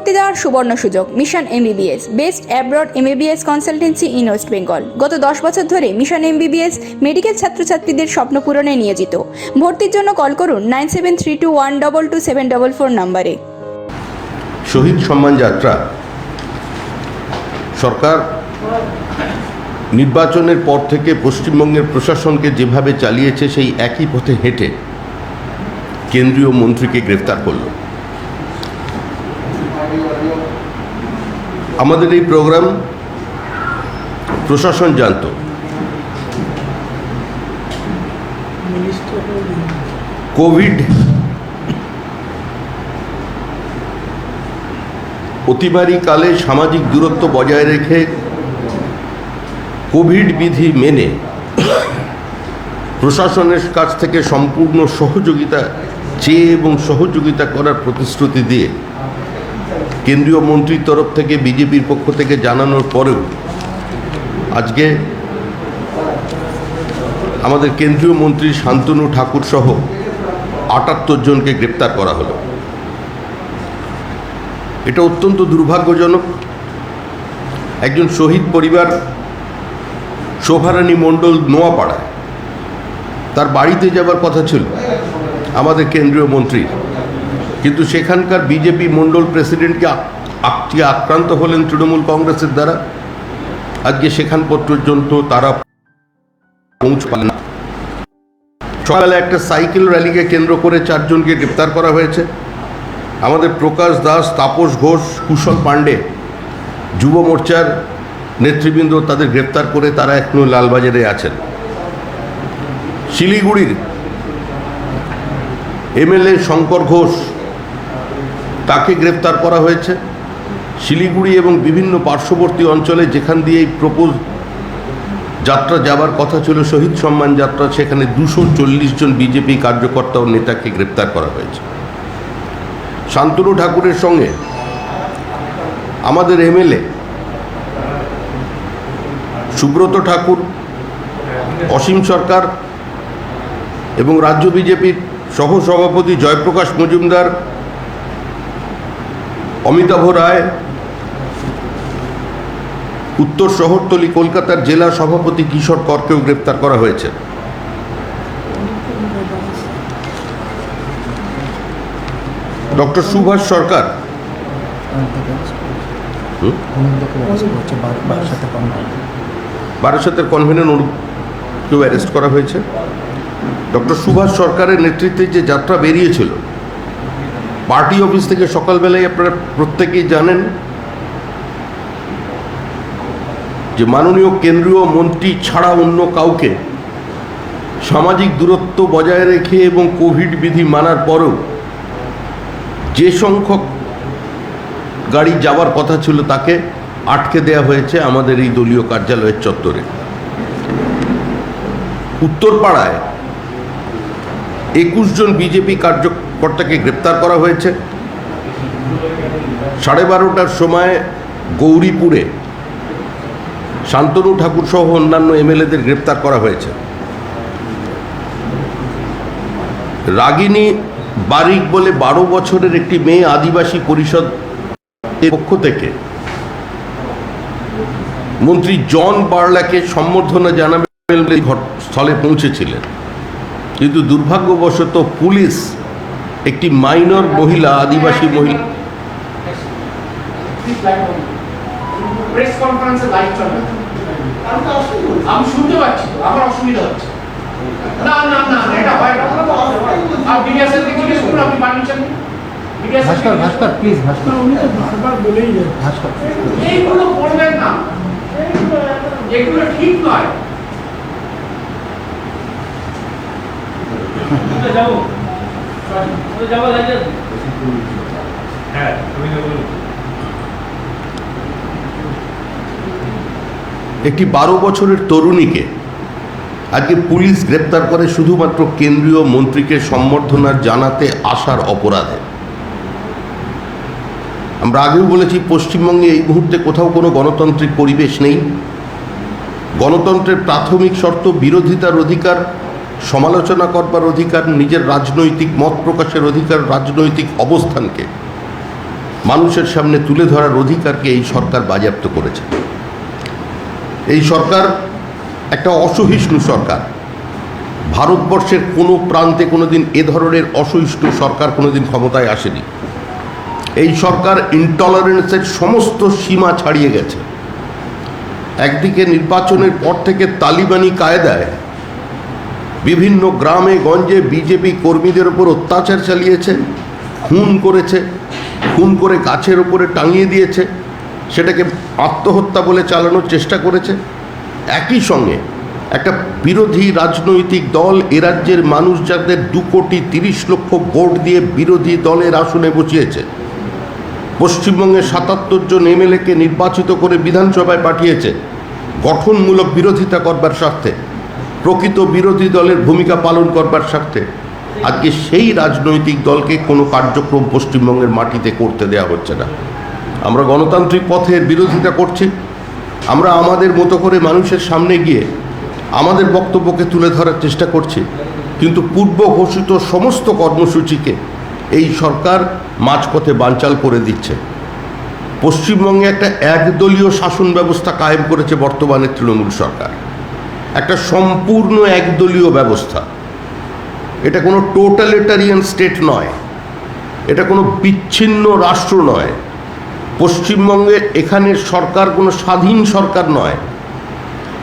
ভর্তি দেওয়ার সুবর্ণ সুযোগ। Mission MBBS, best abroad MBBS consultancy in West Bengal. গত 10 বছর ধরে মিশন এমবিবিএস মেডিকেল ছাত্রছাত্রীদের স্বপ্ন পূরণে নিয়োজিত। ভর্তির জন্য কল করুন 9732122744 নম্বরে। শহীদ সম্মান যাত্রা সরকার নির্বাচনের পর থেকে পশ্চিমবঙ্গের প্রশাসনকে যেভাবে চালিয়েছে সেই একই পথে হেঁটে কেন্দ্রীয় মন্ত্রীকে গ্রেফতার করল। আমাদের এই প্রোগ্রাম প্রশাসন জানত, কোভিড অতিমারীকালে সামাজিক দূরত্ব বজায় রেখে কোভিড বিধি মেনে প্রশাসনের কাছ থেকে সম্পূর্ণ সহযোগিতা চেয়ে এবং সহযোগিতা করার প্রতিশ্রুতি দিয়ে কেন্দ্রীয় মন্ত্রীর তরফ থেকে বিজেপির পক্ষ থেকে জানানোর পরেও আজকে আমাদের কেন্দ্রীয় মন্ত্রী শান্তনু ঠাকুর সহ ৭৮ জনকে গ্রেপ্তার করা হলো। এটা অত্যন্ত দুর্ভাগ্যজনক। একজন শহীদ পরিবার শোভারানী মণ্ডল নোয়াপাড়ায়, তার বাড়িতে যাবার কথা ছিল আমাদের কেন্দ্রীয় মন্ত্রীর, কিন্তু সেখানকার বিজেপি মণ্ডল প্রেসিডেন্টকে আক্রান্ত হলেন তৃণমূল কংগ্রেসের দ্বারা। আজকে সেখান পর্যন্ত তারা পৌঁছালেন না। সকালে একটা সাইকেল র্যালিকে কেন্দ্র করে 4 জনকে গ্রেপ্তার করা হয়েছে। আমাদের প্রকাশ দাস, তাপস ঘোষ, কুশল পাণ্ডে যুব মোর্চার নেতৃবৃন্দ তাদের গ্রেপ্তার করে তারা এখনো লালবাজারে আছেন। শিলিগুড়ির এমএলএ শঙ্কর ঘোষ, তাকে গ্রেপ্তার করা হয়েছে। শিলিগুড়ি এবং বিভিন্ন পার্শ্ববর্তী অঞ্চলে যেখান দিয়ে এই প্রপোজ যাত্রা যাবার কথা ছিল শহীদ সম্মান যাত্রা, সেখানে 240 জন বিজেপি কার্যকর্তা ও নেতাকে গ্রেপ্তার করা হয়েছে। শান্তনু ঠাকুরের সঙ্গে আমাদের এমএলএ সুব্রত ঠাকুর, অসীম সরকার এবং রাজ্য বিজেপির সহসভাপতি জয়প্রকাশ মজুমদার, অমিতাভ রায়, উত্তর শহরতলি কলকাতার জেলা সভাপতি কিশোর করকেও গ্রেপ্তার করা হয়েছে। ডক্টর সুভাষ সরকার, বারাসাতের কনভেনরকেও অ্যারেস্ট করা হয়েছে। ডক্টর সুভাষ সরকারের নেতৃত্বে যে যাত্রা বেরিয়েছিল পার্টি অফিস থেকে সকালবেলায়, আপনারা প্রত্যেকেই জানেন যে মাননীয় কেন্দ্রীয় মন্ত্রী ছাড়া অন্য কাউকে সামাজিক দূরত্ব বজায় রেখে এবং কোভিড বিধি মানার পরেও যে সংখ্যক গাড়ি যাওয়ার কথা ছিল তাকে আটকে দেওয়া হয়েছে আমাদের এই দলীয় কার্যালয়ের চত্বরে। উত্তরপাড়ায় 21 জন বিজেপি কার্যকর্তাকে গ্রেপ্তার করা হয়েছে। 12:30টার সময় গৌরীপুরে শান্তনু ঠাকুর সহ অন্যান্য এমএলএদের গ্রেপ্তার করা হয়েছে। রাগিনী বারিক বলে 12 বছরের একটি মেয়ে আদিবাসী পরিষদ এর পক্ষ থেকে মন্ত্রী জন বার্লাকে সম্বর্ধনা জানাবেন স্থলে পৌঁছেছিলেন, কিন্তু দুর্ভাগ্যবশত পুলিশ একটি মাইনর মহিলা, আদিবাসী মহিলা, প্রেস কনফারেন্সে লাইভ চলে, আমি শুনতে পাচ্ছি, আমার অসুবিধা হচ্ছে। না না না, এটা হয় না। আর বিডিএস এর দিকে জিজ্ঞেস করুন, আপনি পারমিশন নিন। ভাস্কর প্লিজ, ভাস্কর উনি তো বারবার বলেই যায়, ভাস্কর এইগুলো বলবেন না, এগুলো ঠিক নয়। যাবো লাগে। হ্যাঁ, তুমি বলুন। একটি 12 বছরের তরুণীকে আজকে পুলিশ গ্রেপ্তার করে শুধুমাত্র কেন্দ্রীয় মন্ত্রীকে সম্বর্ধনা জানাতে আসার অপরাধে। আমরা আগেও বলেছি, পশ্চিমবঙ্গে এই মুহূর্তে কোথাও কোনো গণতান্ত্রিক পরিবেশ নেই। গণতন্ত্রের প্রাথমিক শর্ত বিরোধিতার অধিকার, সমালোচনা করবার অধিকার, নিজের রাজনৈতিক মত প্রকাশের অধিকার, রাজনৈতিক অবস্থানকে মানুষের সামনে তুলে ধরার অধিকারকে এই সরকার বাজেয়াপ্ত করেছে। এই সরকার একটা অসহিষ্ণু সরকার। ভারতবর্ষের কোনো প্রান্তে কোনোদিন এ ধরনের অসহিষ্ণু সরকার কোনোদিন ক্ষমতায় আসেনি। এই সরকার ইনটলারেন্সের সমস্ত সীমা ছাড়িয়ে গেছে। একদিকে নির্বাচনের পর থেকে তালিবানি কায়দায় বিভিন্ন গ্রামে গঞ্জে বিজেপি কর্মীদের ওপর অত্যাচার চালিয়েছে, খুন করেছে, খুন করে গাছের ওপরে টাঙিয়ে দিয়েছে, সেটাকে আত্মহত্যা বলে চালানোর চেষ্টা করেছে। একই সঙ্গে একটা বিরোধী রাজনৈতিক দল এ রাজ্যের মানুষ যাদের 2,30,00,000 ভোট দিয়ে বিরোধী দলের আসনে বসিয়েছে, পশ্চিমবঙ্গে 77 জন এমএলএকে নির্বাচিত করে বিধানসভায় পাঠিয়েছে গঠনমূলক বিরোধিতা করবার স্বার্থে, প্রকৃত বিরোধী দলের ভূমিকা পালন করবার স্বার্থে। আজকে সেই রাজনৈতিক দলকে কোনো কার্যক্রম পশ্চিমবঙ্গের মাটিতে করতে দেওয়া হচ্ছে না। আমরা গণতান্ত্রিক পথের বিরোধিতা করছি, আমরা আমাদের মতো করে মানুষের সামনে গিয়ে আমাদের বক্তব্যকে তুলে ধরার চেষ্টা করছি, কিন্তু পূর্ব ঘোষিত সমস্ত কর্মসূচিকে এই সরকার মাঝপথে বানচাল করে দিচ্ছে। পশ্চিমবঙ্গে একটা একদলীয় শাসন ব্যবস্থা কায়েম করেছে বর্তমানে তৃণমূল সরকার, একটা সম্পূর্ণ একদলীয় ব্যবস্থা। এটা কোনো টোটালিটারিয়ান স্টেট নয়, এটা কোনো বিচ্ছিন্ন রাষ্ট্র নয়। পশ্চিমবঙ্গে এখানের সরকার কোনো স্বাধীন সরকার নয়।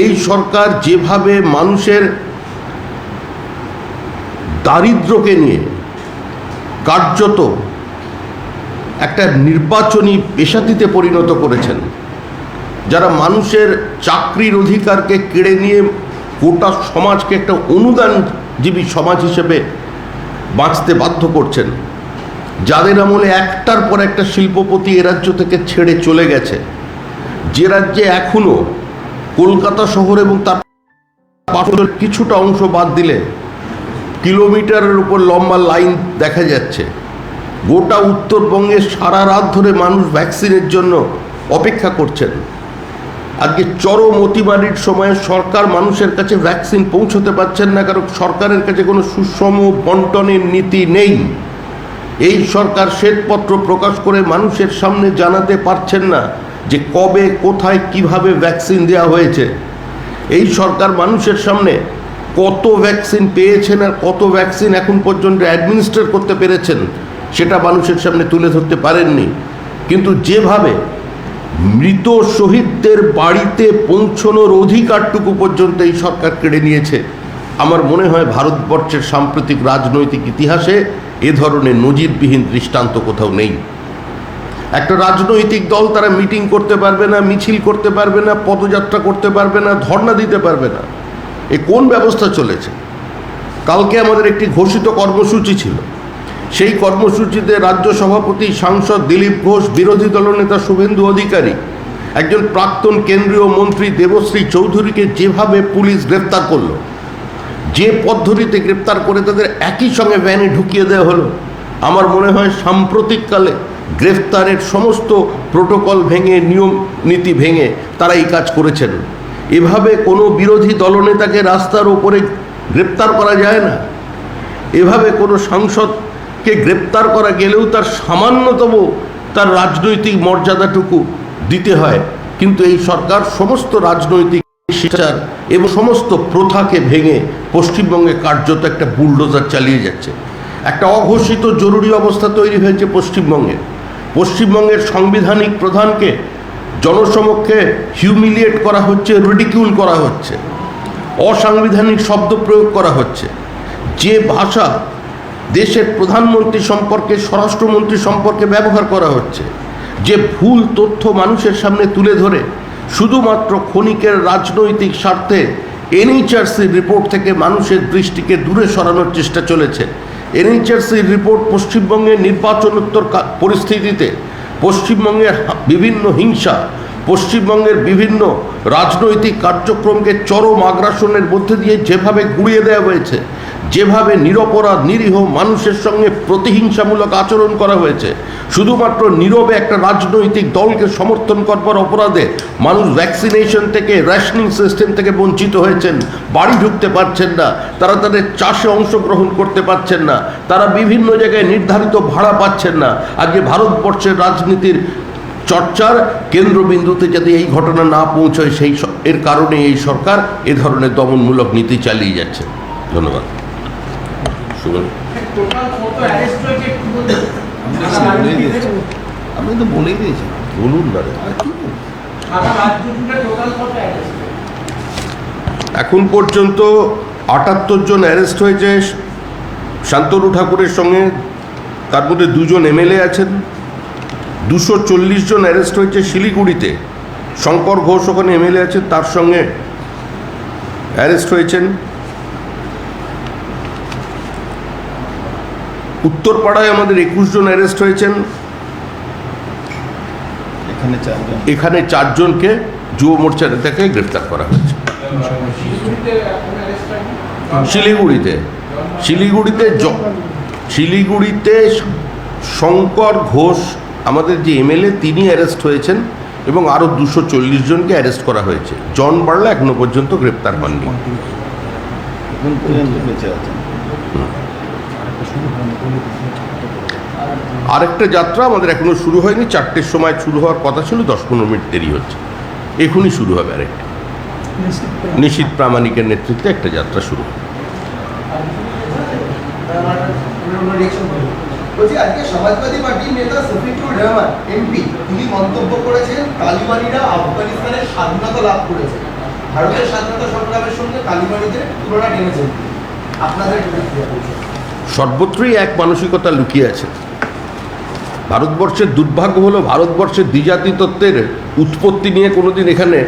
এই সরকার যেভাবে মানুষের দারিদ্র্যকে নিয়ে কার্যত একটা নির্বাচনী পেশাটিতে পরিণত করেছেন, যারা মানুষের চাকরির অধিকারকে কেড়ে নিয়ে গোটা সমাজকে একটা অনুদানজীবী সমাজ হিসেবে বাঁচতে বাধ্য করছেন, যাদের আমলে একটার পর একটা শিল্পপতি এ রাজ্য থেকে ছেড়ে চলে গেছে, যে রাজ্যে এখনও কলকাতা শহর এবং তার পাশের কিছুটা অংশ বাদ দিলে কিলোমিটারের উপর লম্বা লাইন দেখা যাচ্ছে। গোটা উত্তরবঙ্গে সারা রাত ধরে মানুষ ভ্যাকসিনের জন্য অপেক্ষা করছেন। আজকে চরম অতিমারির সময়ে সরকার মানুষের কাছে ভ্যাকসিন পৌঁছতে পারছেন না, কারণ সরকারের কাছে কোনো সুষম বন্টনের নীতি নেই। এই সরকার শ্বেতপত্র প্রকাশ করে মানুষের সামনে জানাতে পারছেন না যে কবে, কোথায়, কিভাবে ভ্যাকসিন দেওয়া হয়েছে। এই সরকার মানুষের সামনে কত ভ্যাকসিন পেয়েছেন আর কত ভ্যাকসিন এখন পর্যন্ত অ্যাডমিনিস্ট্রেট করতে পেরেছেন সেটা মানুষের সামনে তুলে ধরতে পারেননি। কিন্তু যেভাবে মৃত শহীদদের বাড়িতে পৌঁছনোর অধিকারটুকু পর্যন্ত এই সরকার কেড়ে নিয়েছে, আমার মনে হয় ভারতবর্ষের সাম্প্রতিক রাজনৈতিক ইতিহাসে এ ধরনের নজিরবিহীন দৃষ্টান্ত কোথাও নেই। একটা রাজনৈতিক দল তারা মিটিং করতে পারবে না, মিছিল করতে পারবে না, পদযাত্রা করতে পারবে না, ধর্ণা দিতে পারবে না। এ কোন ব্যবস্থা চলেছে? কালকে আমাদের একটি ঘোষিত কর্মসূচি ছিল, সেই কর্মসূচিতে রাজ্য সভাপতি সাংসদ দিলীপ ঘোষ, বিরোধী দলনেতা শুভেন্দু অধিকারী, একজন প্রাক্তন কেন্দ্রীয় মন্ত্রী দেবশ্রী চৌধুরীকে যেভাবে পুলিশ গ্রেপ্তার করলো, যে পদ্ধতিতে গ্রেপ্তার করে তাদের একই সঙ্গে ভ্যানে ঢুকিয়ে দেওয়া হলো, আমার মনে হয় সাম্প্রতিককালে গ্রেফতারের সমস্ত প্রোটোকল ভেঙে, নিয়ম নীতি ভেঙে তারা এই কাজ করেছেন। এভাবে কোনো বিরোধী দলনেতাকে রাস্তার ওপরে গ্রেপ্তার করা যায় না। এভাবে কোনো সাংসদকে গ্রেপ্তার করা গেলেও তার সামান্যতম তার রাজনৈতিক মর্যাদাটুকু দিতে হয়। কিন্তু এই সরকার সমস্ত রাজনৈতিক শিষ্টাচার এবং সমস্ত প্রথাকে ভেঙে পশ্চিমবঙ্গে কার্যত একটা বুলডোজার চালিয়ে যাচ্ছে। একটা অঘোষিত জরুরি অবস্থা তৈরি হয়েছে পশ্চিমবঙ্গে। পশ্চিমবঙ্গের সাংবিধানিক প্রধানকে জনসমক্ষে হিউমিলিয়েট করা হচ্ছে, রিডিকিউল করা হচ্ছে, অসাংবিধানিক শব্দ প্রয়োগ করা হচ্ছে। যে ভাষা দেশের প্রধানমন্ত্রী সম্পর্কে, স্বরাষ্ট্রমন্ত্রী সম্পর্কে ব্যবহার করা হচ্ছে, যে ভুল তথ্য মানুষের সামনে তুলে ধরে শুধুমাত্র ক্ষণিকের রাজনৈতিক স্বার্থে এনএইচআরসির রিপোর্ট থেকে মানুষের দৃষ্টিকে দূরে সরানোর চেষ্টা চলেছে। এনএইচআরসির রিপোর্ট পশ্চিমবঙ্গের নির্বাচনোত্তর পরিস্থিতিতে পশ্চিমবঙ্গের বিভিন্ন হিংসা, পশ্চিমবঙ্গের বিভিন্ন রাজনৈতিক কার্যক্রমকে চরম আগ্রাসনের মধ্যে দিয়ে যেভাবে গুঁড়িয়ে দেওয়া হয়েছে, যেভাবে নিরপরাধ নিরীহ মানুষের সঙ্গে প্রতিহিংসামূলক আচরণ করা হয়েছে, শুধুমাত্র নীরবে একটা রাজনৈতিক দলকে সমর্থন করবার অপরাধে মানুষ ভ্যাকসিনেশন থেকে, রেশনিং সিস্টেম থেকে বঞ্চিত হয়েছেন, বাড়ি ঢুকতে পারছেন না, তারা তাদের চাষে অংশগ্রহণ করতে পারছেন না, তারা বিভিন্ন জায়গায় নির্ধারিত ভাড়া পাচ্ছেন না। আজকে ভারতবর্ষের রাজনীতির চর্চার কেন্দ্রবিন্দুতে যাতে এই ঘটনা না পৌঁছয়, এর কারণে এই সরকার এ ধরনের দমনমূলক নীতি চালিয়ে যাচ্ছে। ধন্যবাদ। শুনুন, টোটাল কত অ্যারেস্ট হয়েছে একটু বলুন। আমি তো বলেই দিয়েছি। বলুন না রে। সারা রাজ্য জুড়ে টোটাল কত অ্যারেস্ট? এখন পর্যন্ত ৭৮ জন অ্যারেস্ট হয়েছে শান্তনু ঠাকুরের সঙ্গে, তার মধ্যে 2 জন এমএলএ আছেন। 240 জন অ্যারেস্ট হয়েছে শিলিগুড়িতে, শঙ্কর ঘোষ ওখানে এমএলএ আছেন, তার সঙ্গে অ্যারেস্ট হয়েছেন। উত্তরপাড়ায় আমাদের 21 জন অ্যারেস্ট হয়েছেন। এখানে 4 জনকে যুব মোর্চা নেতাকে গ্রেফতার করা হয়েছে। শিলিগুড়িতে এখন অ্যারেস্ট হয়নি? শিলিগুড়িতে শঙ্কর ঘোষ আমাদের যে এমএলএ, তিনি অ্যারেস্ট হয়েছেন এবং আরও 240 জনকে অ্যারেস্ট করা হয়েছে। জন বার্লা এখনো পর্যন্ত গ্রেপ্তার হননি। আরেকটা যাত্রা আমাদের এখনো শুরু হয়নি, 4টের সময় শুরু হওয়ার কথা ছিল, 10-15 মিনিট দেরি হচ্ছে। এখনই শুরু হবে আরেকটা, নিশীথ প্রামাণিকের নেতৃত্বে একটা যাত্রা শুরু হবে। বলছি, আজকে সমাজবাদী পার্টির নেতা শফিকুর রহমান এমপি তিনি মন্তব্য করেছেন তালিবানিরা আফগানিস্তানের স্বাধীনতা লাভ করেছে, ভারতের স্বাধীনতা সংগ্রামের সঙ্গে তালিবানিদের তুলনা টেনেছেন। আপনাদের সর্বত্রই এক মানসিকতা লুকিয়ে আছে। ভারতবর্ষের দুর্ভাগ্য হলো, ভারতবর্ষের দ্বিজাতি তত্ত্বের উৎপত্তি নিয়ে কোনোদিন এখানে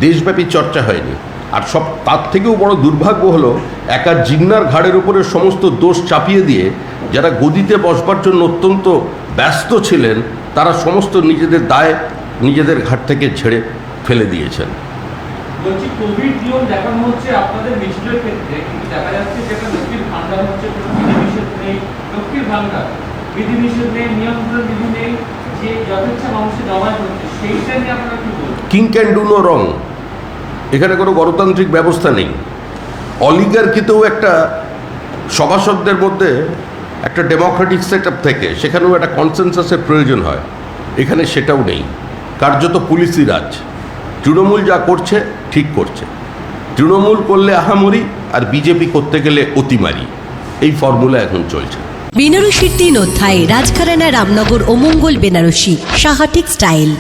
দেশব্যাপী চর্চা হয়নি। আর তার থেকেও বড় দুর্ভাগ্য হলো, একা জিন্নার ঘাড়ের উপরে সমস্ত দোষ চাপিয়ে দিয়ে যারা গদিতে বসবার জন্য অত্যন্ত ব্যস্ত ছিলেন, তারা সমস্ত নিজেদের দায় নিজেদের ঘাট থেকে ঝেড়ে ফেলে দিয়েছেন। বলছি, কোভিড নিয়ম দেখানো হচ্ছে আপনাদের মিছিলের ক্ষেত্রে, কিন্তু দেখা যাচ্ছে যেটা লক্ষ্মীর ভান্ডার হচ্ছে, কোনো বিধিনিষেধ নেই। লক্ষ্মীর ভান্ডার বিধিনিষেধ নেই, নিয়ন্ত্রণ বিধি নেই, যে যথেচ্ছা মানুষের জমায়েত হচ্ছে, সেইটা নিয়ে আপনারা কি বলবেন? King can do no wrong. এখানে কোনো গণতান্ত্রিক ব্যবস্থা নেই। অলিগার্কিতেও একটা সভাসদদের মধ্যে একটা ডেমোক্রেটিক সেট আপ থেকে, সেখানেও একটা কনসেনসাসের প্রয়োজন হয়। এখানে সেটাও নেই, কার্যত পুলিশি রাজ। তৃণমূল যা করছে ঠিক করছে। তৃণমূল করলে আহামরি, আর বিজেপি করতে গেলে অতিমারি, এই ফর্মুলা এখন চলছে। বেনারসির 3 অধ্যায়, রাজঘরানা, রামনগর ও মঙ্গল বেনারসি, সাহা টেক্সটাইল।